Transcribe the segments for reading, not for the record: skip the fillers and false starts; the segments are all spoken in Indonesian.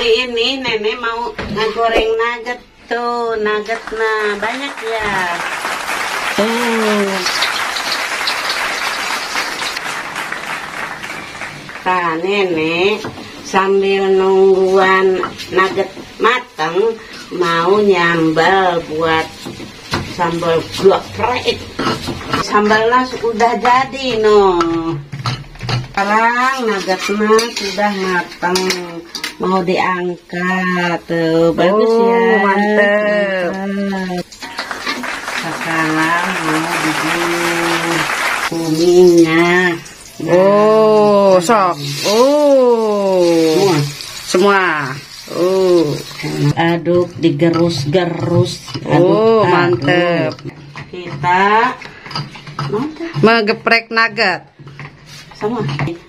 Hari ini nenek mau ngegoreng nugget tuh, nuggetnya banyak ya. Nah, nenek sambil nungguan nugget matang mau nyambal buat sambal geprek. Sambalnya udah jadi noh. Sekarang nuggetnya sudah matang, mau diangkat tuh, bagus ya, mantep. Sekarang mau dibuat kuningnya. Sok. Semua. Aduk, digerus-gerus. Mantep. Kita ngegeprek nugget. Sama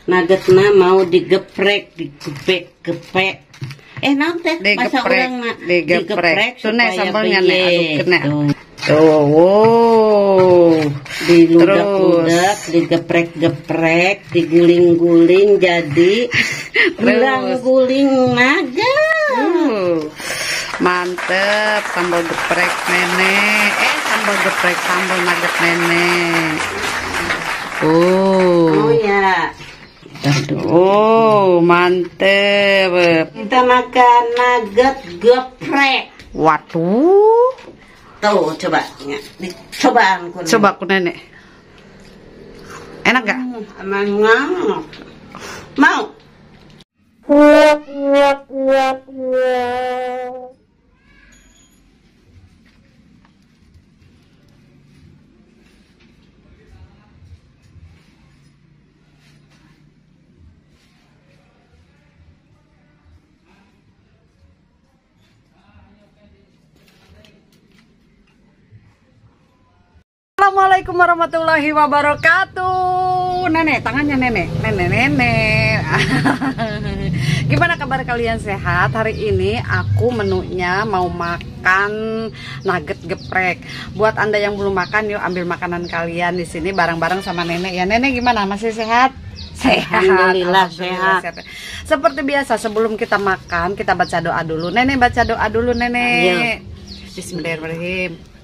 nuggetnya mau digeprek, digepek. Nanti masa orang digeprek supaya sambalnya aduk tuh. Diludak-ludak, digeprek-geprek, diguling-guling jadi guling nugget. Mantep, sambal geprek nenek. Sambal nugget nenek. Ya. Mantep. Kita makan nugget geprek. Waduh. Tuh, coba. Coba aku nenek. Enak gak? Mau. Assalamualaikum warahmatullahi wabarakatuh. Nenek, tangannya nenek. Gimana kabar kalian, sehat? Hari ini aku menunya mau makan nugget geprek. Buat Anda yang belum makan, yuk ambil makanan kalian di sini bareng-bareng sama nenek ya. Nenek gimana? Masih sehat? Alhamdulillah sehat. Seperti biasa, sebelum kita makan, kita baca doa dulu. Nenek baca doa dulu, nenek. Bismillahirrahmanirrahim.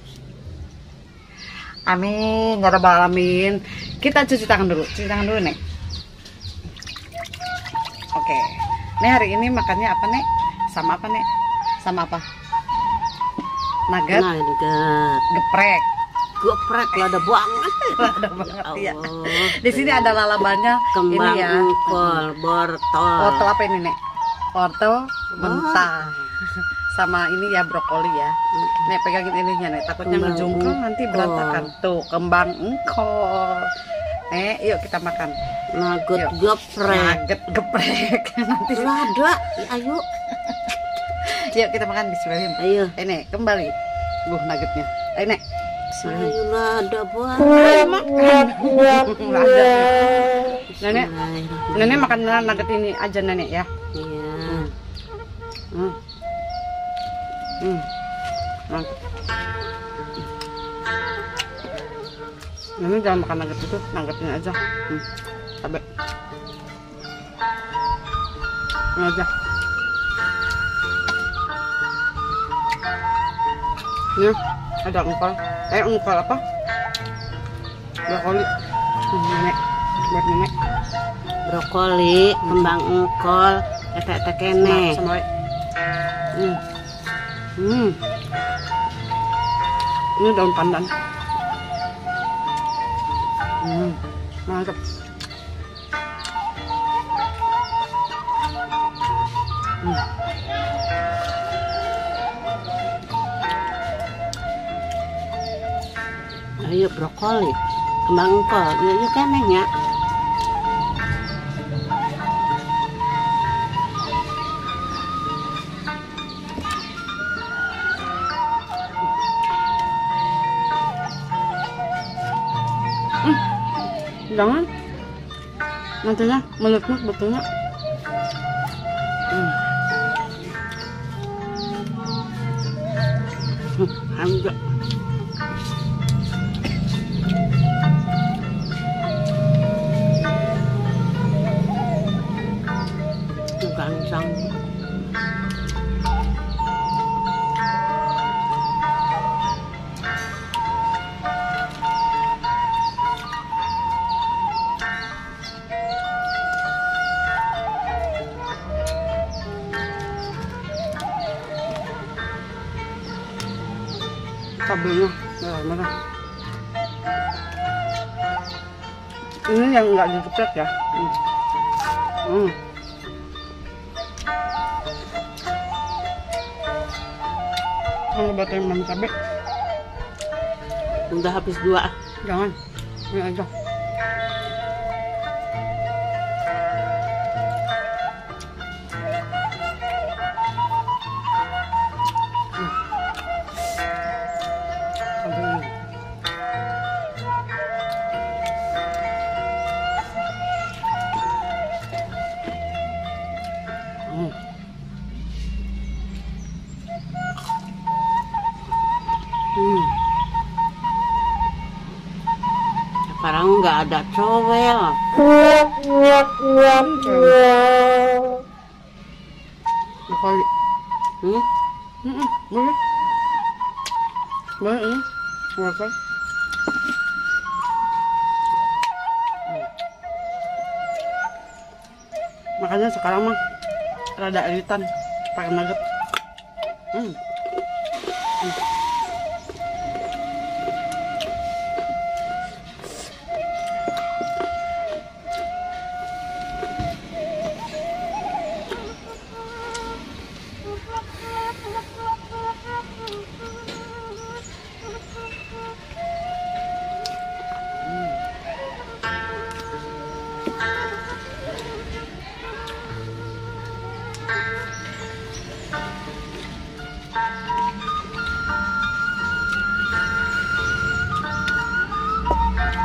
Amin, ya rabbal alamin. Kita cuci tangan dulu, Nek. Oke. Nek, hari ini makannya apa, Nek? Sama apa, Nek? Sama apa? Nugget. Geprek. Lada banget. Ya. Di sini ada lalabannya. Kembang ini ya. engkol, wortel. Wortel apa ini, Nek? Wortel mentah. Sama ini ya brokoli ya. Nek pegangin ininya, Nek, takutnya ngejungkung nanti berantakan. Tuh, kembang engkol. Nek, yuk kita makan nugget geprek. Nanti lada, ayo. Yuk kita makan, bismillahirrahmanirrahim. Ayo. Nek, kembali. Nuggetnya. Ayo, Nek. Ayo lada buat. Nenek makan nugget ini aja, Nenek ya. Iya. Nenek jangan makan nugget itu, nuggetnya aja. Cabai. Ini aja. Ini ada engkol. Engkol apa? Brokoli. Nenek, buat nenek. Brokoli, kembang engkol, tetek kene. Sama ini daun pandan. Mantap. Ayo brokoli, kembang engkol, yuk kene ya. Jangan nantinya meletus betulnya. Enggak. Gansang. cabenya merah-merah. Ini yang nggak digeprek ya. Kalau batang mam cabai Udah habis 2. jangan, ini aja. Sekarang nggak ada cowel. Sekali. Boleh. Boleh ini. Wortel. Makanya sekarang mah rada editan pakai nugget.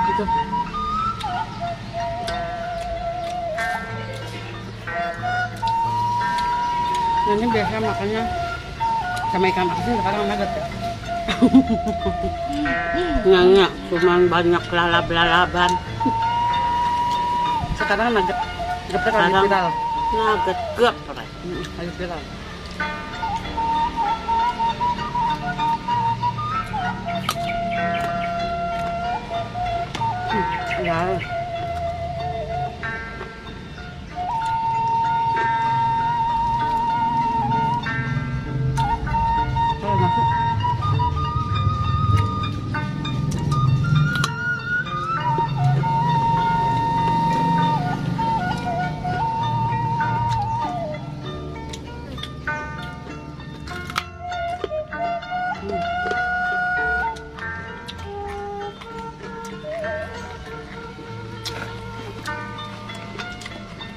Gitu. Nah, ini biasa makannya sama ikan asin, sekarang nugget ya. Nyanyi cuman banyak lalab-lalaban. Sekarang nugget geprek lagi Sekarang viral. nugget geprek. Lagi viral. Ya. Kalau nasi.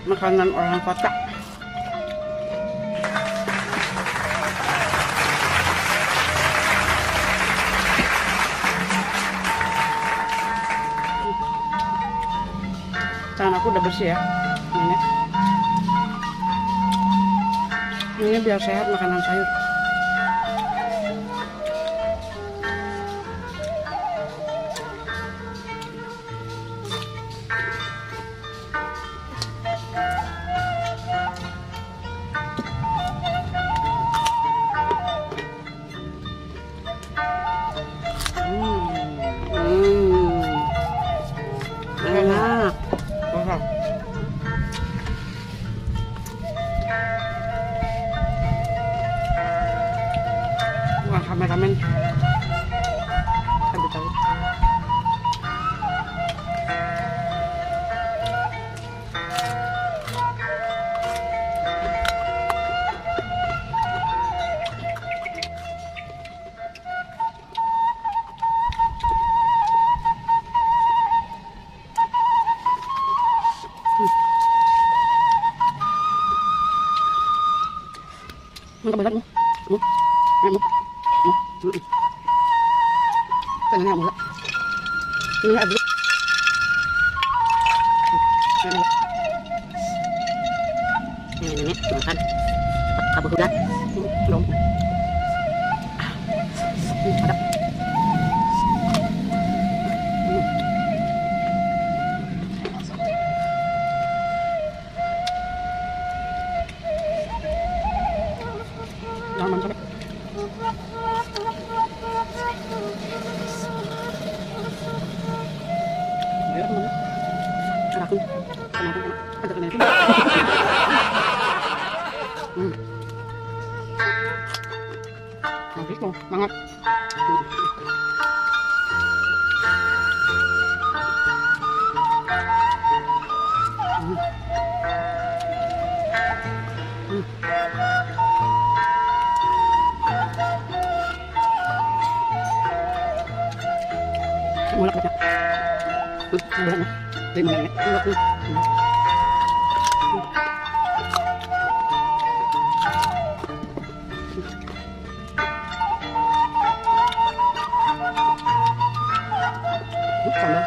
Makanan orang kota. Tangan aku udah bersih ya. Ini biar sehat makanan sayur. Enak. Wah, kameramen. Habis tahu. Enggak berat mu. Mu. Mu. Mu. Tengahnya mula. Ini ada. Ini makan karbohidrat. Belum. Ada. Jangan sampai. Biar mana? Aku. Kenapa? Ada kenapa? Gitu, banget. Mulak aja. Mulak na. Dari mulak na. Mulak na. Sama.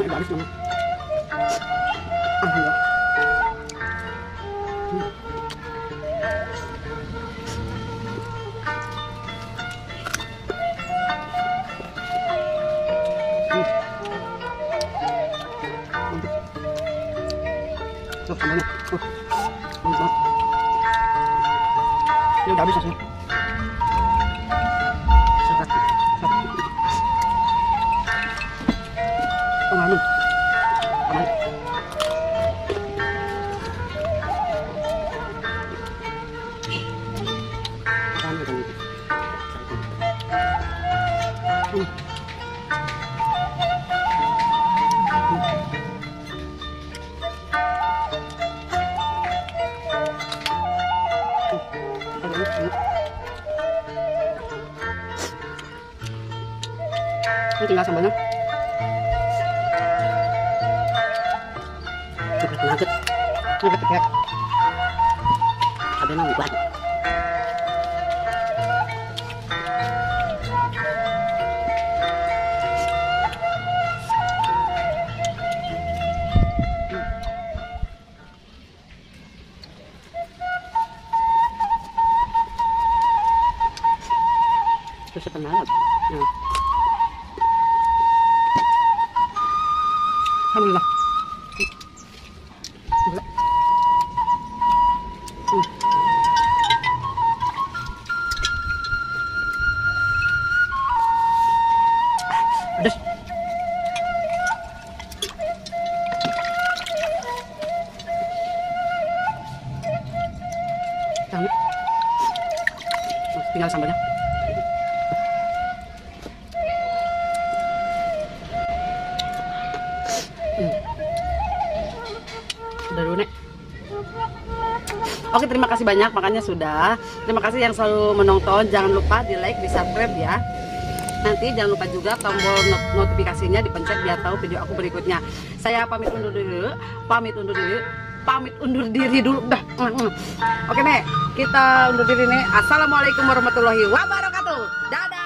Habis mana? Alhamdulillah. Tuh, tambahnya. Mantap. Ini udah habis rasanya. Serat. Penganu. Aman. Makan itu. Ini tinggal sambalnya. Nugget ya. Ada yang buat. Terus setengah. Nah. Alhamdulillah. Pedas. Tinggal sambalnya. Udah dulu, Nek. Oke, terima kasih banyak makannya sudah. Terima kasih yang selalu menonton. Jangan lupa di like, di subscribe ya. Nanti jangan lupa juga tombol notifikasinya dipencet biar tahu video aku berikutnya. Saya pamit undur dulu. Pamit undur diri dulu. Dah. Oke, Nek. Kita undur diri, Nek. Assalamualaikum warahmatullahi wabarakatuh. Dadah.